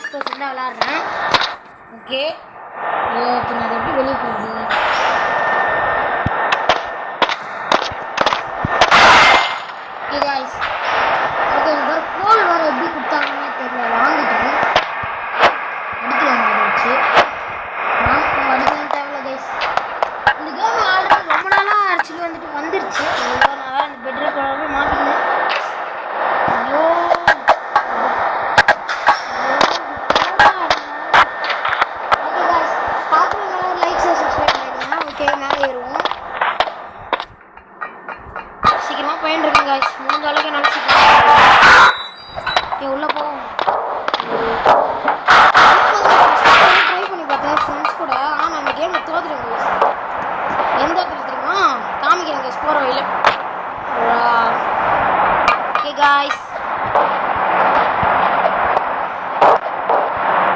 பேரஸ்பர்ஸ் தான் விளாட்றேன். ஓகே இப்போ நான் எப்படி வெளியே போகுது? ஓகே காய்ஸ், ஓகே இந்த கோல் வர எப்படி கொடுத்தாங்கன்னு தெரியல, வாங்கிட்டேன் அடிக்கலாம் வச்சு அடிக்கலாம் தேவையில்ல கைஸ். இந்த கேம் ஆல்ரெடி ரொம்ப நாளாக ஆக்சுவலி வந்துருச்சு. நான் இந்த பெட்ரூம் குழம்பு மாற்றிக்கினேன். ஐயோ ஓகே காய்ஸ், பார்க்குறவங்க லைக் சப்ஸ்கிரைப் பண்ணிடுங்க. ஓகே மேலே ஏறுவோம். சீக்கிரமாக போயின்னு இருக்கேன் காய்ஸ், முடிஞ்ச அளவுக்கு நல்லா சீக்கிரம் உள்ளே போவோம். ட்ரை பண்ணி பார்த்தேன் ஃப்ரெண்ட்ஸ் கூட. ஆனால் அந்த கேமில் தோத்துறேன் கைஸ். எந்த இடத்துல தெரியுமா காமிக்கிறேன் கைஸ் போகிற வழியில். ஓகே காய்ஸ்,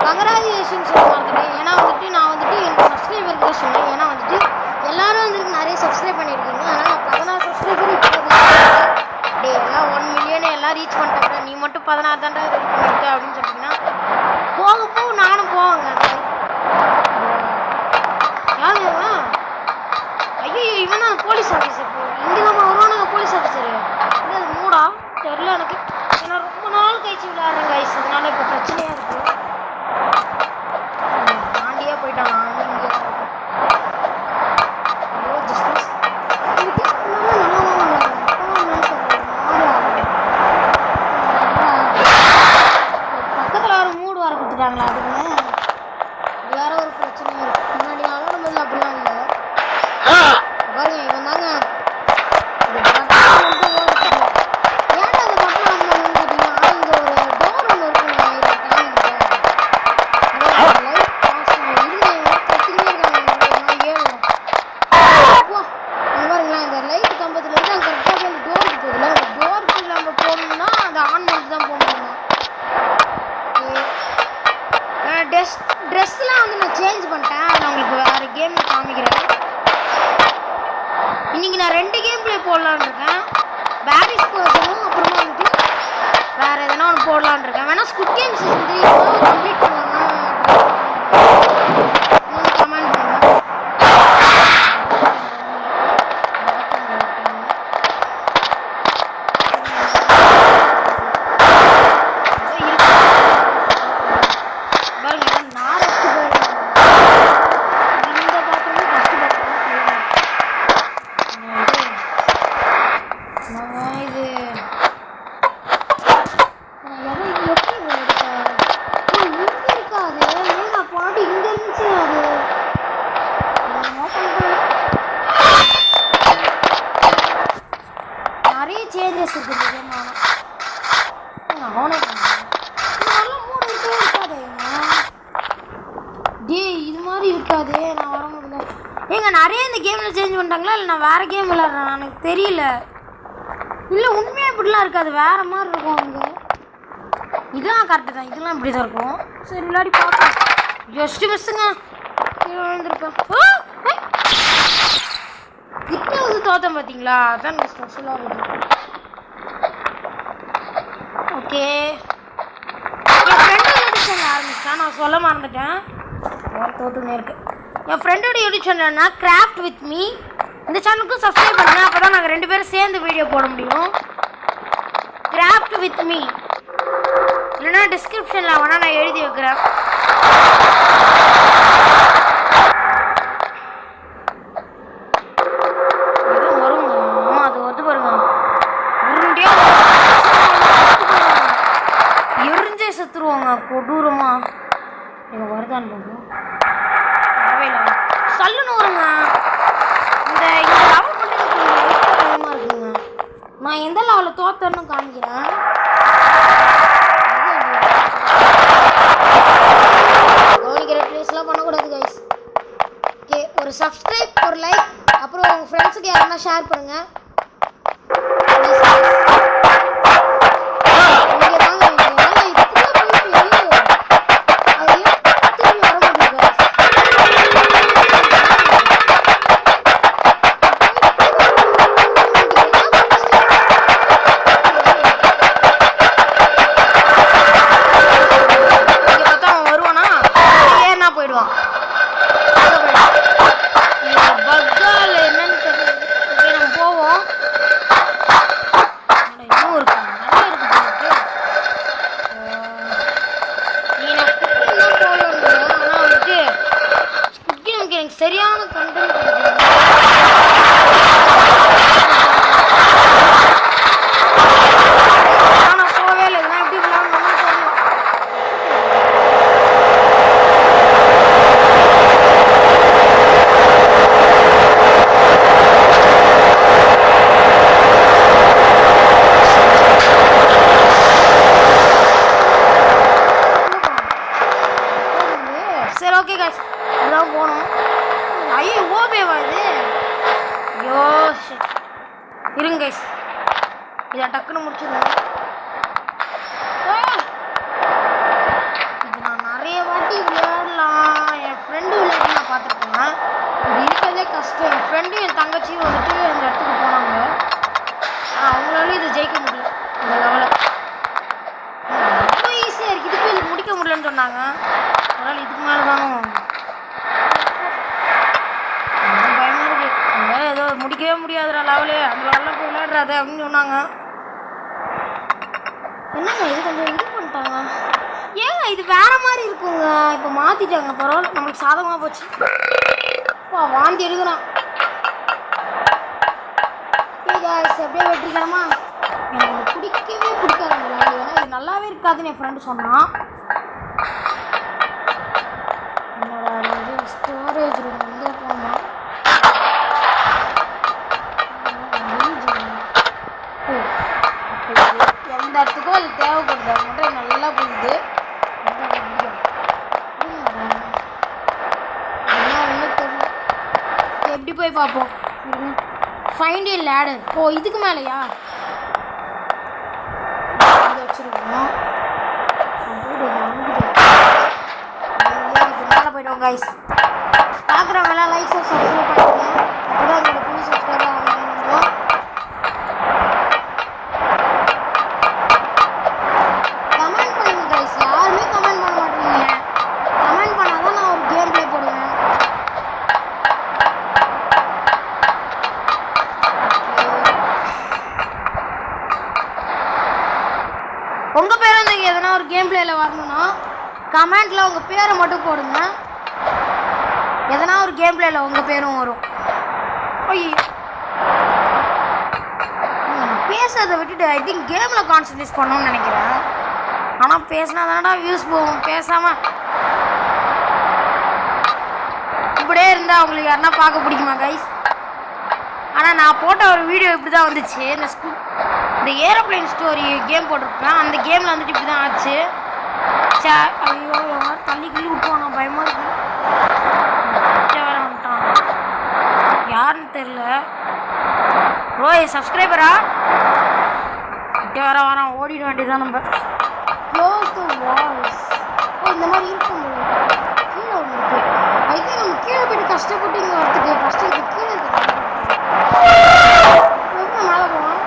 கங்க்ராச்சுலேஷன் சொல்ல மாட்டேன். ஏன்னா நான் எனக்கு சப்ஸ்கிரைபருக்கு தான் சொன்னேன். ஏன்னா எல்லாரும் நிறைய சப்ஸ்கிரைப் பண்ணியிருக்கீங்க. ஆனால் நான் 16 சப்ஸ்கிரைபர் இப்போ எல்லாம் 1 மில்லியன் எல்லாம் ரீச் பண்ணிட்டேன். நீ மட்டும் 16 தாண்டா ரெடி பண்ணியிருக்க அப்படின்னு சொன்னீங்கன்னா போக நானும் போவாங்க. யாரு ஐயோ இவன் தான் போலீஸ் ஆஃபீஸர். இங்கே தான் வருவானுங்க போலீஸ் ஆஃபீஸரு. இல்லை அது மூடா தெரில எனக்கு. ஏன்னா ரொம்ப நாள் கழிச்சு விளையாடுறேன் கைஸ், அதனால இப்போ பிரச்சனையாக இருக்குது. தாண்டியே போயிட்டான். இங்கே பக்கத்தில் ஒரு மூடு வர கொடுத்துட்டாங்களா? அதுக்குன்னு இது வேற ஒரு பிரச்சனையாக இருக்குது. முன்னாடி நாளும் நம்ம அப்படிலாம் இல்லை பாருங்க. இவன் தாங்க ஏன்டா அந்த பக்கம் வந்து பார்த்தீங்கன்னா இங்கே ஒரு டோர் ஒன்று இருக்குங்க. லைட் பாஸ் இருங்க கத்திக்கிட்டே இருக்காங்க. ஏழும் பாருங்களா, இந்த லைட் கம்பத்துலேருந்து அங்கே கரெக்டாக அந்த டோருக்கு போகுதுல, அந்த டோருக்கு நம்ம போகணும்னா அதை ஆன் பண்ணிட்டு தான் போகணும். ட்ரெஸ்லாம் நான் சேஞ்ச் பண்ணிட்டேன். நான் உங்களுக்கு வேறு கேமில் காமிக்கிறேன். இன்றைக்கி நான் 2 கேம் ப்ளே போடலான்னு இருக்கேன். பேரிஸ் பர்சனும் அப்புறமா வேறு எதனா ஒன்று போடலான்னு இருக்கேன். வேணா ஸ்குட் கேம்ஸ் கம்ப்ளீட் பண்ணுவாங்க கமெண்ட் பண்ணுவேன். நிறைய சேஞ்சஸ் இருக்குது இந்த கேம். அவனே நல்ல மூடு இருக்கவே இருக்காதேங்க. இது மாதிரி இருக்காது. நான் வர முடியல ஏங்க. நிறைய இந்த கேமில் சேஞ்ச் பண்ணிட்டாங்களா இல்லை நான் வேறு கேம் விளாட்றேன் எனக்கு தெரியல. இல்லை உண்மையாக இப்படிலாம் இருக்காது, வேறு மாதிரி இருக்கும். அங்கே இதெல்லாம் கரெக்டு தான், இதெல்லாம் இப்படி தான் இருக்கும். சரி விளையாடி பார்ப்போம். ஜஸ்ட்டு மிஸ்ஸுங்க விழுந்திருப்பேன். கிட்ட வந்து தோத்தம் பார்த்தீங்களா? அதான் ஸ்பெஷலாக இருக்குது. ஓகே என் ஃப்ரெண்டோட யூடியூப் சேனல் ஆரம்பிச்சேன், நான் சொல்ல மறந்துட்டேன். தோத்துனே இருக்கு. என் ஃப்ரெண்டோட யூடியூப் சேனல்னா கிராஃப்ட் வித் மீ. இந்த சேனலுக்கும் சப்ஸ்கிரைப் பண்ணுங்க. அப்போ தான் நாங்கள் 2 பேரும் சேர்ந்து வீடியோ போட முடியும். கிராஃப்ட் வித் மீ இல்லைன்னா டிஸ்கிரிப்ஷனில் வேணால் நான் எழுதி வைக்கிறேன். செத்துருவாங்க கொடூரமா. எங்கள் வருதான்னு போகும் சல்லுன்னு வருங்க. இந்த லெவல் மட்டும் எனக்கு பயமாக இருக்குங்க. நான் எந்த லெவலில் தோத்தேன்னு காமிக்கிறேன். கவனிக்கிற ப்ளேஸ்லாம் பண்ணக்கூடாது கைஸ். ஓகே ஒரு சப்ஸ்கிரைப் ஒரு லைக் அப்புறம் உங்கள் ஃப்ரெண்ட்ஸுக்கு யாருன்னா ஷேர் பண்ணுங்கள். இன்னைக்கு எனக்கு சரியான கண்டென்ட் ஆனால் போவே இல்லை. இதெல்லாம் எப்படி விளையாடணும்னு தெரியும். சரி ஓகே கைஸ், அதான் போகணும். ஐயோ ஓபேவா இது? ஐயோ இருங்க கைஸ், இதை டக்குன்னு முடிச்சிடுவோம். இது நான் நிறைய வாட்டி விளையாடலாம். என் ஃப்ரெண்டு விளையாடி நான் பார்த்துருக்கேன். இது இருக்கிறதே கஷ்டம். என் ஃப்ரெண்டும் என் தங்கச்சியும் வந்துட்டு அந்த இடத்துக்கு போனாங்க. அவங்களால இது ஜெயிக்க முடியல. இந்த லெவலில் ரொம்ப ஈஸியாக இருக்குது. இதுக்கு இது முடிக்க முடியலன்னு சொன்னாங்க. அதனால் இதுக்கு மேலே தானும் பயமாக இருக்குது. அதனால ஏதோ முடிக்கவே முடியாதுடா லெவலு, அந்த லெவலில் போய் விளையாடுறாது அப்படின்னு சொன்னாங்க. என்னங்க இது கொஞ்சம் இது பண்ணிட்டாங்க. ஏங்க இது வேற மாதிரி இருக்குங்க. இப்போ மாற்றிட்டாங்க. பரவாயில்ல, நம்மளுக்கு சாதகமாக போச்சு. இப்போ வாந்தி எடுக்கிறான். அப்படியே வெட்டிக்கலாமா? எனக்கு பிடிக்கவே பிடிக்காதுங்க. ஏன்னா இது நல்லாவே இருக்காதுன்னு என் ஃப்ரெண்டு சொன்னான். ஸ்டோரேஜ் ரூம் வந்து போனோம். எந்த இடத்துக்கும் அது தேவைப்படுது. அது மட்டும் நல்லா போகுது. எப்படி போய் பார்ப்போம். ஃபைண்ட் ஏ லேடர். ஓ இதுக்கு மேலேயா வச்சிருக்கோம். மேலே போய்டுவோம் கைஸ். பார்க்குறவங்களாம் லைக் சப்ஸ்கிரைப் பண்ணுங்க. அப்போதான் என்னோட புது சப்ஸ்கிரைபர் ஆகும். கமெண்ட் பண்ணுங்க கைஸ். யாருமே கமெண்ட் பண்ண மாட்டேங்க. கமெண்ட் பண்ணாதான் நான் ஒரு கேம் ப்ளே போடுவேன். உங்கள் பேர் வந்து எதனா ஒரு கேம் பிளேயில் வரணும்னா கமெண்ட்டில் உங்கள் பேரை மட்டும் போடுங்க. எதனா ஒரு கேம் பிளேயில் உங்கள் பேரும் வரும். பேசுறதை விட்டுட்டு ஐ திங்க் கேமில் கான்சன்ட்ரேட் பண்ணணும்னு நினைக்கிறேன். ஆனால் பேசினா தானடா வியூஸ் போகும். பேசாமல் இப்படியே இருந்தால் அவங்களுக்கு யாருன்னா பார்க்க பிடிக்குமா கைஸ்? ஆனால் நான் போட்ட ஒரு வீடியோ இப்படி தான் வந்துச்சு. இந்த ஏரோப்ளைன் ஸ்டோரி கேம் போட்டிருப்பேன். அந்த கேமில் வந்துட்டு இப்படி தான் ஆச்சு. ஐயோ யாரும் தள்ளி கிள்ளி விட்டுவாங்க. பயமாக இருக்கு. வேற வந்துட்டான். யாருன்னு தெரியல. ப்ரோ சப்ஸ்கிரைபரா கிட்ட வரான். ஓடிட வேண்டியதான் நம்ம. Close the Waals. இந்த மாதிரி இருக்கும். கீழே ஒன்று இருக்கு. ஐயா நம்ம கீழே போய்ட்டு கஷ்டப்பட்டு இங்கே வரத்துக்கு ஃபஸ்ட்டு இது கீழே இருக்கு. மேலே போவோம்.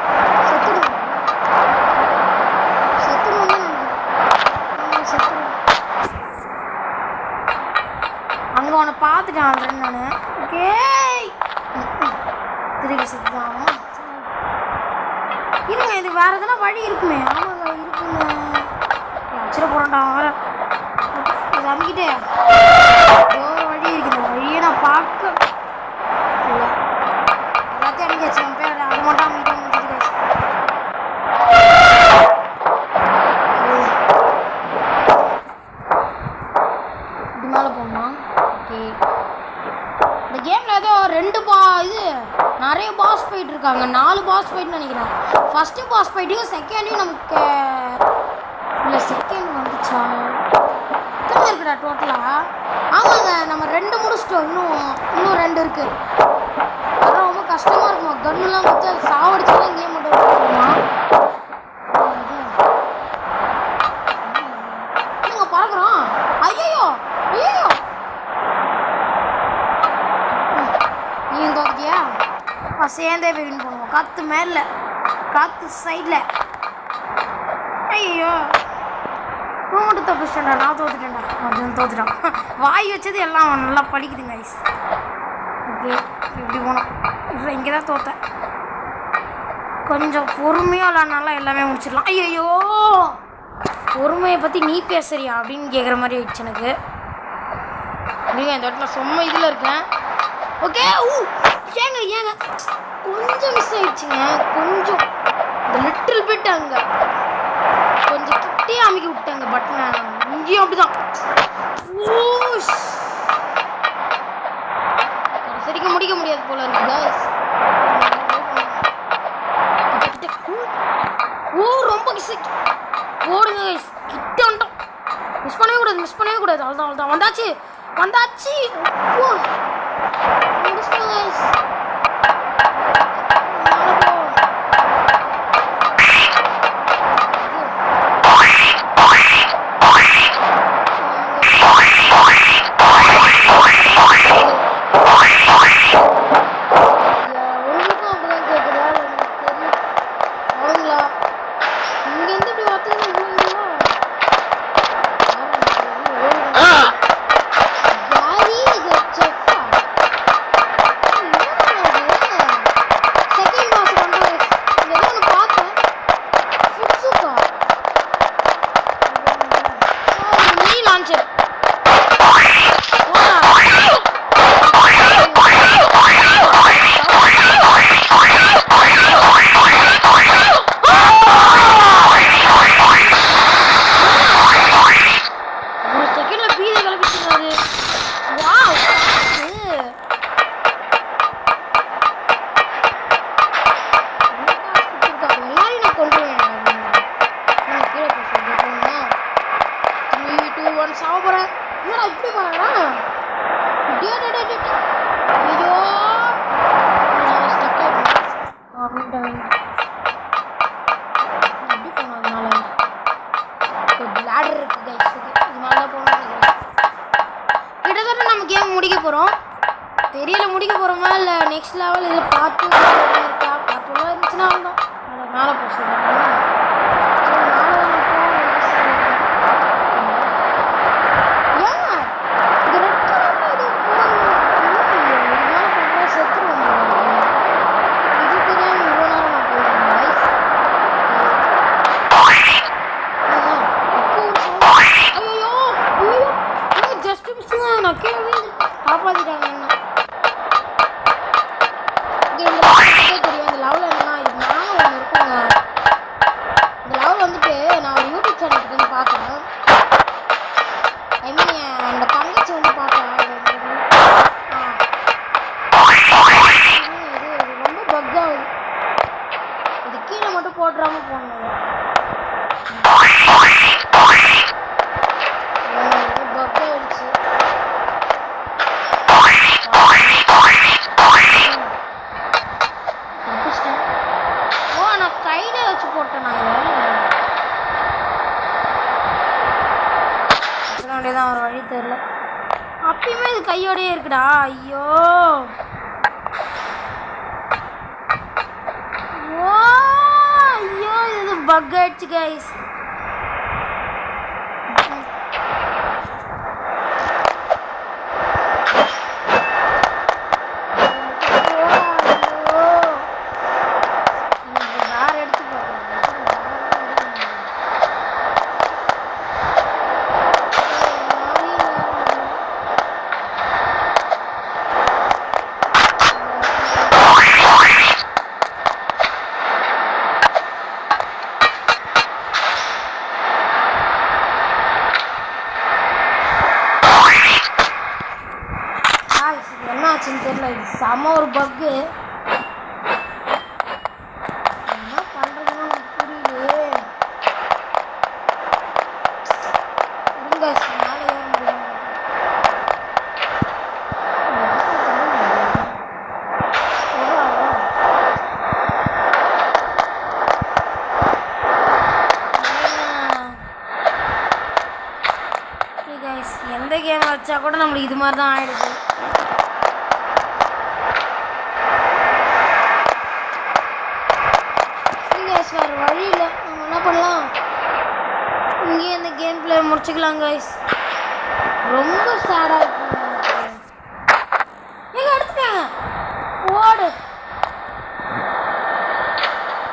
செத்துடும் தான் செத்துடும். அங்கே ஒன்று பார்த்துட்டேன் ஆல்ரெடி நான். ஓகே திருப்பி செத்துதான். இருங்க இது வேறு எதனா வழி இருக்குமே. ஆமாங்க இருக்குங்க. அச்சிட போகிறேன்டா வேறு. இது அமைக்கிட்டே ஒரு வழி இருக்குது. வழியை நான் பார்க்க எல்லாத்தையும் அடிக்காச்சு. என் பேர் அது மட்டும் அமைக்கிட்டே முடிச்சுட்டு இது மேலே போகணுமா? ஓகே இந்த கேமில் ஏதோ இது நிறைய பாஸ் ஃபைட் இருக்காங்க. 4 பாஸ் ஃபைட்னு நினைக்கிறேன். ஃபஸ்ட்டு பாஸ் ஃபைட்டையும் செகண்டையும் நமக்கு இல்லை. செகண்ட் வந்துச்சா? எத்தனை இருக்குடா டோட்டலாக? ஆமாங்க நம்ம 2 முடிச்சிட்டோம். இன்னும் 2 இருக்குது. அதெல்லாம் ரொம்ப கஷ்டமாக இருக்குமா? கன்னுலாம் வச்சு அது சாவடிச்சாலும் கேம் மட்டும் இருக்குமா? என்னங்க பார்க்குறோம்? ஐயோ ஐயோ நீங்கள் தோக்கியா? சேர்ந்தே போய் வின் பண்ணுவோம். காற்று மேலே காற்று சைடில். ஐயோ மட்டும் தப்பிச்சிட்டேன்டா. நான் தோத்துட்டேன்டா. அது தோத்துட்டான். வாய் வச்சது எல்லாம் நல்லா படிக்குதுங்க ஐஸ். ஓகே இப்படி போனோம். இல்லை இங்கே தான் தோத்தேன். கொஞ்சம் பொறுமையாக விளாட்னால எல்லாமே முடிச்சிடலாம். ஐயோ பொறுமையை பற்றி நீ பேசுறியா அப்படின்னு கேட்குற மாதிரி ஆயிடுச்சு எனக்கு. இருங்க இந்த இடத்துல சும்மா இதில் இருக்கேன். ஓகே. ஏங்க ஏங்க கொஞ்சம் மிஸ் ஆயிடுச்சுங்க. கொஞ்சம் இந்த லிட்டில் பிட் அங்கே கொஞ்சம் கிட்டே அமைக்க விட்டாங்க பட்டனை. இங்கேயும் அப்படிதான். சரிக்க முடிக்க முடியாது போல இருக்கு guys. ரொம்ப ஓடுங்க guys. கிட்ட வந்துட்டோம். மிஸ் பண்ணவே கூடாது. அவ்வளோதான் வந்தாச்சு. guys. தெரியல முடிக்க போறோமா இல்ல நெக்ஸ்ட் லெவல் இதுல பார்ட் 2 இருக்கா? பார்ட் 2 இருந்துச்சுன்னா அவ்வளவுதான். மேல போறோம். ஒரு வழி தெரியல. அப்பயுமே இது கையோடயே இருக்குடா. ஐயோ இது பக் ஆயிடுச்சு கைஸ். செம ஒரு பக்கு. என்ன பண்றதுன்னு எனக்கு புரியலையே. மேலே ஏற முடியும். எந்த கேம் வச்சா கூட நம்மளுக்கு இது மாதிரி தான் ஆயிடுது. வேறு வழி இல்லை. நம்ம என்ன பண்ணலாம், இங்கேயே இந்த கேம் பிளே முடிச்சுக்கலாம் கைஸ். ரொம்ப சேடாக இருக்குங்க எங்க எடுத்துட்டாங்க. ஓடு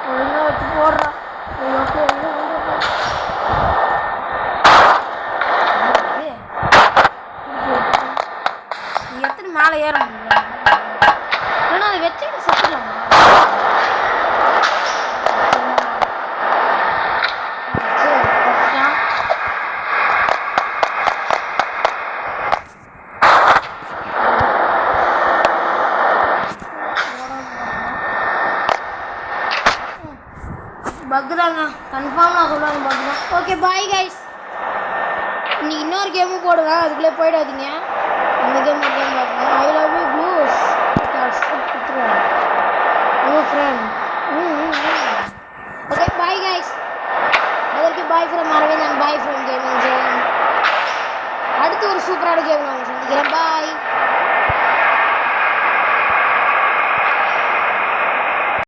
ஒழுங்கா வச்சு போடுறான். மேலே ஏற முடியல. இல்லைன்னா அதை வச்சுட்டு செத்துடலாம். பக்கு தாங்க, கன்ஃபார்ம் நான் சொல்லுவாங்க பக்கு தான். Okay bye guys. இன்னைக்கு இன்னொரு கேமும் போடுவேன், அதுக்குள்ளே போயிடாதீங்க. இந்த கேம் பார்க்குறேன். ஐ லவ் யூ ப்ளூஸ் கொடுத்துருவேன் உங்கள் ஃப்ரெண்ட். Okay bye guys. அதற்கு bye from Aravind and bye from gaming Jayan. அடுத்து ஒரு சூப்பரான கேம் நான் சந்திக்கிறேன். பாய்.